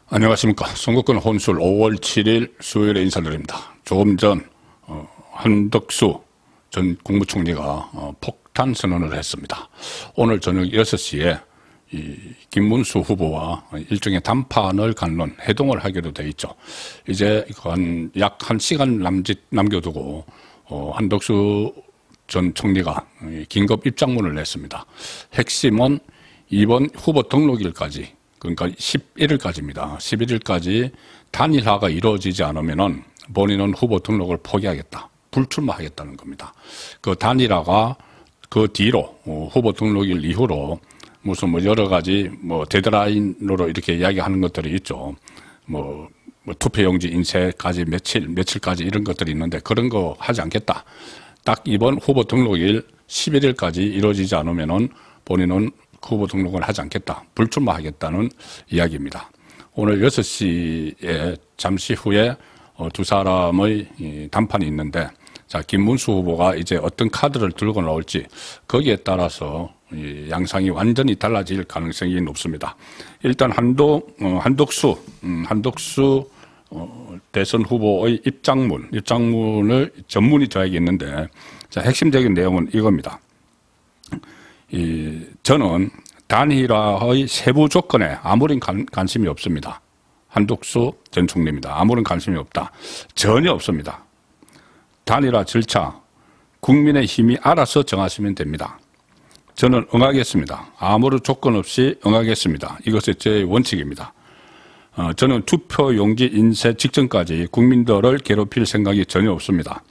안녕하십니까. 선거권 혼술 5월 7일 수요일에 인사드립니다. 조금 전 한덕수 전 국무총리가 폭탄 선언을 했습니다. 오늘 저녁 6시에 김문수 후보와 일종의 담판을 갖는 회동을 하기로 돼 있죠. 이제 약 1시간 남겨두고 한덕수 전 총리가 긴급 입장문을 냈습니다. 핵심은 이번 후보 등록일까지, 그러니까 11일까지입니다. 11일까지 단일화가 이루어지지 않으면 본인은 후보 등록을 포기하겠다, 불출마하겠다는 겁니다. 그 단일화가 그 뒤로 후보 등록일 이후로 무슨 여러 가지 데드라인으로 이렇게 이야기하는 것들이 있죠. 투표용지 인쇄까지 며칠까지 이런 것들이 있는데 그런 거 하지 않겠다. 딱 이번 후보 등록일 11일까지 이루어지지 않으면은 본인은 후보 등록을 하지 않겠다, 불출마하겠다는 이야기입니다. 오늘 6시에 잠시 후에 두 사람의 담판이 있는데, 자, 김문수 후보가 이제 어떤 카드를 들고 나올지 거기에 따라서 양상이 완전히 달라질 가능성이 높습니다. 일단 한덕수 대선 후보의 입장문을 전문이 저에게 있는데, 자, 핵심적인 내용은 이겁니다. 저는 단일화의 세부 조건에 아무런 관심이 없습니다. 한덕수 전 총리입니다. 아무런 관심이 없다. 전혀 없습니다. 단일화 절차 국민의힘이 알아서 정하시면 됩니다. 저는 응하겠습니다. 아무런 조건 없이 응하겠습니다. 이것이 제 원칙입니다. 저는 투표용지 인쇄 직전까지 국민들을 괴롭힐 생각이 전혀 없습니다.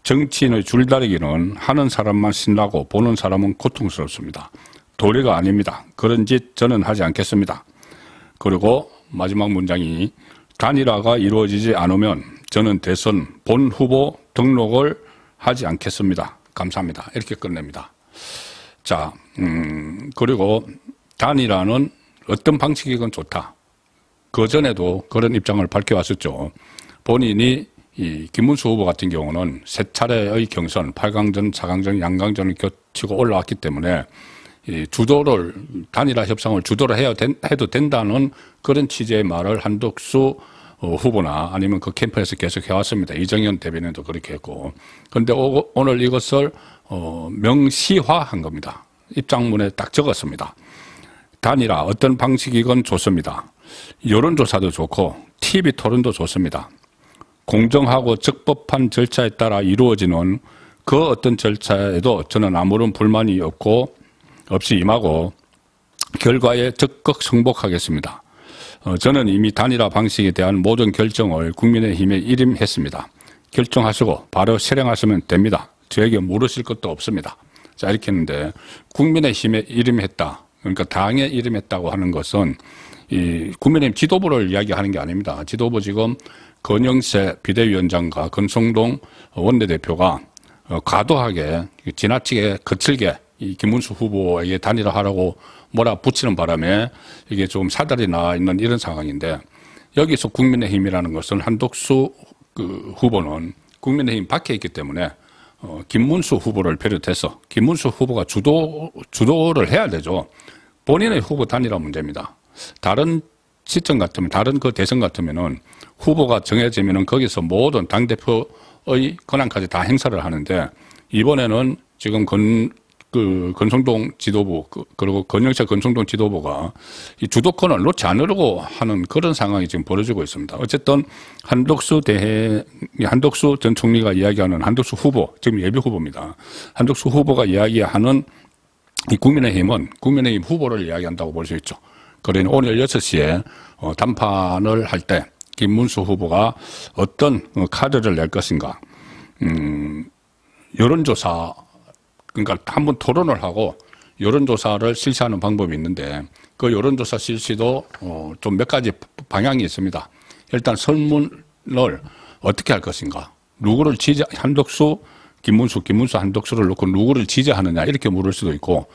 정치인의 줄다리기는 하는 사람만 신나고 보는 사람은 고통스럽습니다. 도리가 아닙니다. 그런 짓 저는 하지 않겠습니다. 그리고 마지막 문장이 단일화가 이루어지지 않으면 저는 대선 본 후보 등록을 하지 않겠습니다. 감사합니다. 이렇게 끝냅니다. 자, 그리고 단일화는 어떤 방식이건 좋다. 그전에도 그런 입장을 밝혀왔었죠. 본인이 김문수 후보 같은 경우는 세 차례의 경선, 8강전, 4강전, 양강전을 거치고 올라왔기 때문에 주도를, 단일화 협상을 주도를 해도 된다는 그런 취지의 말을 한덕수 후보나 아니면 그 캠프에서 계속 해왔습니다. 이정현 대변인도 그렇게 했고. 그런데 오늘 이것을 명시화한 겁니다. 입장문에 딱 적었습니다. 단일화 어떤 방식이건 좋습니다. 여론조사도 좋고 TV 토론도 좋습니다. 공정하고 적법한 절차에 따라 이루어지는 그 어떤 절차에도 저는 아무런 불만이 없이 임하고 결과에 적극 승복하겠습니다. 저는 이미 단일화 방식에 대한 모든 결정을 국민의힘에 일임했습니다. 결정하시고 바로 실행하시면 됩니다. 저에게 물으실 것도 없습니다. 자, 이렇게 했는데 국민의힘에 일임했다. 그러니까 당에 일임했다고 하는 것은 이 국민의힘 지도부를 이야기하는 게 아닙니다. 지도부 지금 권영세 비대위원장과 권성동 원내대표가 과도하게 지나치게 거칠게 이 김문수 후보에게 단일화하라고 몰아붙이는 바람에 이게 좀 사달이 나 있는 이런 상황인데, 여기서 국민의힘이라는 것은 한덕수 후보는 국민의힘 밖에 있기 때문에 김문수 후보를 비롯해서 김문수 후보가 주도를 해야 되죠. 본인의 후보 단일화 문제입니다. 다른 시점 같으면, 다른 그 대선 같으면은 후보가 정해지면은 거기서 모든 당대표의 권한까지 다 행사를 하는데, 이번에는 지금 권성동 지도부, 그리고 권영세 권성동 지도부가 이 주도권을 놓지 않으려고 하는 그런 상황이 지금 벌어지고 있습니다. 어쨌든 한덕수 전 총리가 이야기하는 한덕수 후보, 지금 예비 후보입니다. 한덕수 후보가 이야기하는 이 국민의힘은 국민의힘 후보를 이야기한다고 볼 수 있죠. 그러니 오늘 6시에 담판을 할 때 김문수 후보가 어떤 카드를 낼 것인가. 여론조사, 그러니까 한번 토론을 하고 여론조사를 실시하는 방법이 있는데, 그 여론조사 실시도 좀 몇 가지 방향이 있습니다. 일단 설문을 어떻게 할 것인가. 누구를 한덕수, 김문수, 한덕수를 놓고 누구를 지지하느냐 이렇게 물을 수도 있고,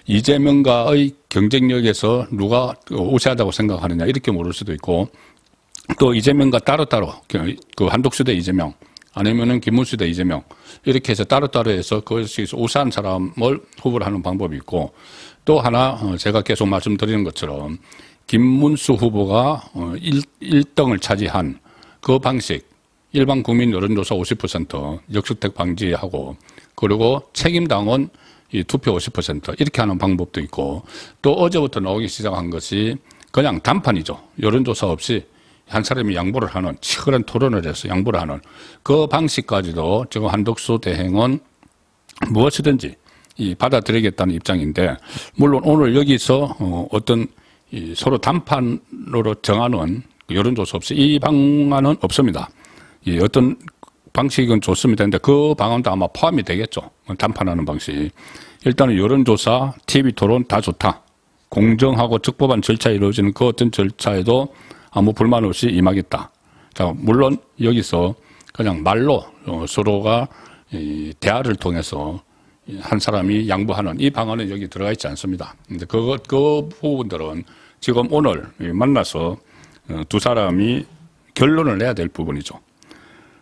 이재명과의 경쟁력에서 누가 우세하다고 생각하느냐 이렇게 물을 수도 있고, 또 이재명과 따로따로 그 한덕수 대 이재명 아니면은 김문수 대 이재명 이렇게 해서 따로따로 해서 그것이 우세한 사람을 후보를 하는 방법이 있고, 또 하나 제가 계속 말씀드리는 것처럼 김문수 후보가 1등을 차지한 그 방식, 일반 국민 여론조사 50%, 역주택 방지하고, 그리고 책임당원 투표 50% 이렇게 하는 방법도 있고, 또 어제부터 나오기 시작한 것이 그냥 단판이죠. 여론조사 없이 한 사람이 양보를 하는, 치열한 토론을 해서 양보를 하는 그 방식까지도 지금 한덕수 대행은 무엇이든지 받아들이겠다는 입장인데, 물론 오늘 여기서 어떤 서로 단판으로 정하는 여론조사 없이 이 방안은 없습니다. 어떤 방식은 좋습니다. 근데 그 방안도 아마 포함이 되겠죠. 단판하는 방식. 일단은 여론조사, TV 토론 다 좋다. 공정하고 적법한 절차에 이루어지는 그 어떤 절차에도 아무 불만 없이 임하겠다. 자, 물론 여기서 그냥 말로 서로가 대화를 통해서 한 사람이 양보하는 이 방안은 여기 들어가 있지 않습니다. 근데 그 부분들은 지금 오늘 만나서 두 사람이 결론을 내야 될 부분이죠.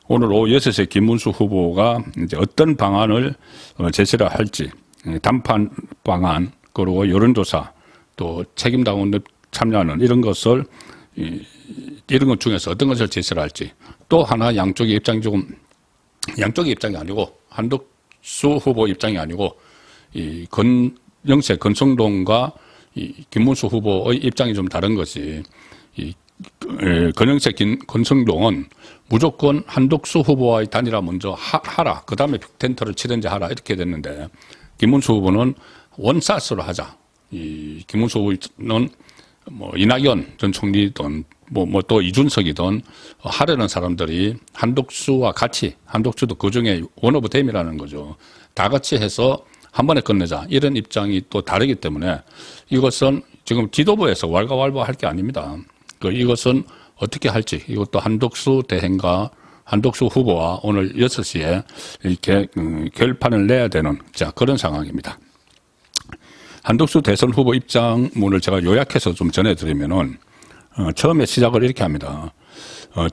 오늘 오후 6시에 김문수 후보가 이제 어떤 방안을 제시를 할지, 단판 방안, 그리고 여론조사, 또 책임당원 참여하는 이런 것을, 이런 것 중에서 어떤 것을 제시를 할지, 또 하나 양쪽의 입장이 조금, 양쪽의 입장이 아니고, 한덕수 후보 입장이 아니고, 이 건영세, 권성동과 이 김문수 후보의 입장이 좀 다른 것이, 이 건영세, 권성동은 무조건 한덕수 후보와의 단일화 먼저 하라. 그 다음에 빅텐트를 치든지 하라. 이렇게 됐는데, 김문수 후보는 원사스로 하자. 이 김문수 후보는 뭐 이낙연 전 총리든 또 이준석이든 하려는 사람들이 한덕수와 같이, 한덕수도 그 중에 원 오브 댐이라는 거죠. 다 같이 해서 한 번에 끝내자. 이런 입장이 또 다르기 때문에 이것은 지금 지도부에서 왈가왈부할 게 아닙니다. 이것은 어떻게 할지, 이것도 한덕수 대행과 한덕수 후보와 오늘 6시에 이렇게 결판을 내야 되는, 자, 그런 상황입니다. 한덕수 대선 후보 입장문을 제가 요약해서 좀 전해드리면은, 처음에 시작을 이렇게 합니다.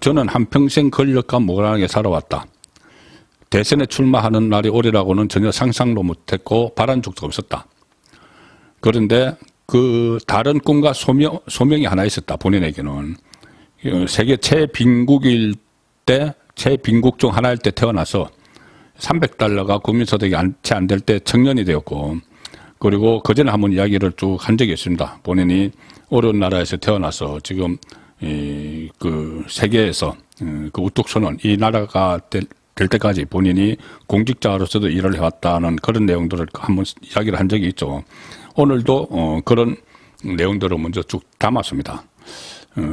저는 한평생 권력과 무관하게 살아왔다. 대선에 출마하는 날이 오리라고는 전혀 상상도 못했고 바란 적도 없었다. 그런데 그 다른 꿈과 소명이 하나 있었다. 본인에게는. 세계 최빈국일 때, 최빈국 중 하나일 때 태어나서 $300가 국민소득이 채 안 될 때 청년이 되었고, 그리고 그전에 한번 이야기를 쭉 한 적이 있습니다. 본인이 어려운 나라에서 태어나서 지금 그 세계에서 그 우뚝 서는 이 나라가 될 때까지 본인이 공직자로서도 일을 해왔다는 그런 내용들을 한번 이야기를 한 적이 있죠. 오늘도 그런 내용들을 먼저 쭉 담았습니다.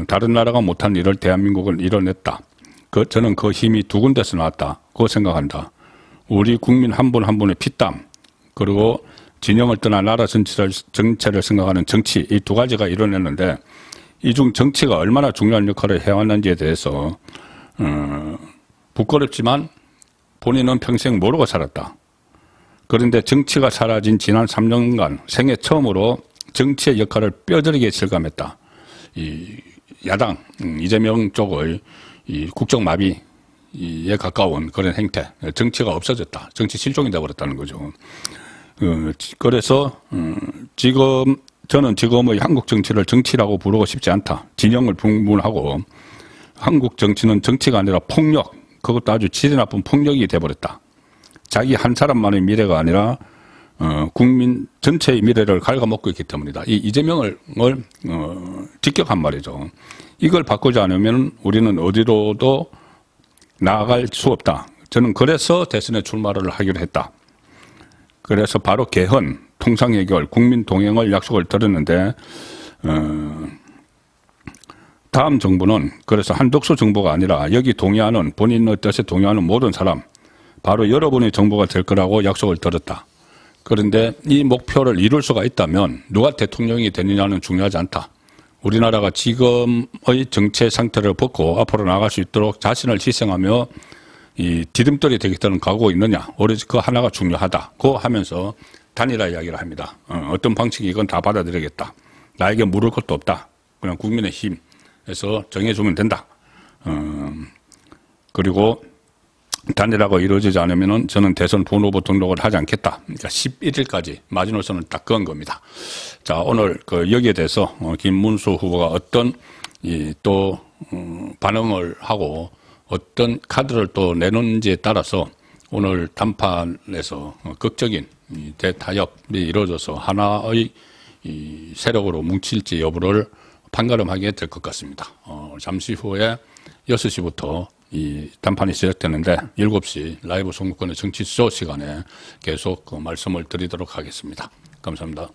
다른 나라가 못한 일을 대한민국은 이뤄냈다. 저는 그 힘이 두 군데서 나왔다. 그거 생각한다. 우리 국민 한 분 한 분의 피땀, 그리고 진영을 떠나 나라 전체를 생각하는 정치, 이 두 가지가 이뤄냈는데, 이 중 정치가 얼마나 중요한 역할을 해왔는지에 대해서 부끄럽지만 본인은 평생 모르고 살았다. 그런데 정치가 사라진 지난 3년간 생애 처음으로 정치의 역할을 뼈저리게 실감했다. 이 야당 이재명 쪽의 이 국정마비에 가까운 그런 행태, 정치가 없어졌다. 정치 실종이 되어버렸다는 거죠. 그래서 저는 지금의 한국 정치를 정치라고 부르고 싶지 않다. 진영을 분분하고 한국 정치는 정치가 아니라 폭력, 그것도 아주 질이 나쁜 폭력이 돼버렸다. 자기 한 사람만의 미래가 아니라 국민 전체의 미래를 갉아먹고 있기 때문이다. 이 이재명을 직격한 말이죠. 이걸 바꾸지 않으면 우리는 어디로도 나아갈 수 없다. 저는 그래서 대선에 출마를 하기로 했다. 그래서 바로 개헌, 통상해결, 국민 동행을 약속을 드렸는데, 다음 정부는 그래서 한덕수 정부가 아니라 여기 동의하는, 본인의 뜻에 동의하는 모든 사람, 바로 여러분의 정부가 될 거라고 약속을 드렸다. 그런데 이 목표를 이룰 수가 있다면 누가 대통령이 되느냐는 중요하지 않다. 우리나라가 지금의 정체 상태를 벗고 앞으로 나갈 수 있도록 자신을 희생하며 이 디딤돌이 되겠다는 각오가 있느냐. 오로지 그 하나가 중요하다고 하면서 단일화 이야기를 합니다. 어떤 방식이건 다 받아들이겠다. 나에게 물을 것도 없다. 그냥 국민의 힘에서 정해주면 된다. 그리고 단일화가 이루어지지 않으면은 저는 대선 본후보 등록을 하지 않겠다. 그러니까 11일까지 마지노선을 딱 그은 겁니다. 자, 오늘 여기에 대해서 김문수 후보가 어떤 반응을 하고 어떤 카드를 또 내놓는지에 따라서 오늘 단판에서 극적인 대타협이 이루어져서 하나의 세력으로 뭉칠지 여부를 판가름하게 될 것 같습니다. 잠시 후에 6시부터 이 단판이 시작되는데 7시 라이브 선거권의 정치쇼 시간에 계속 말씀을 드리도록 하겠습니다. 감사합니다.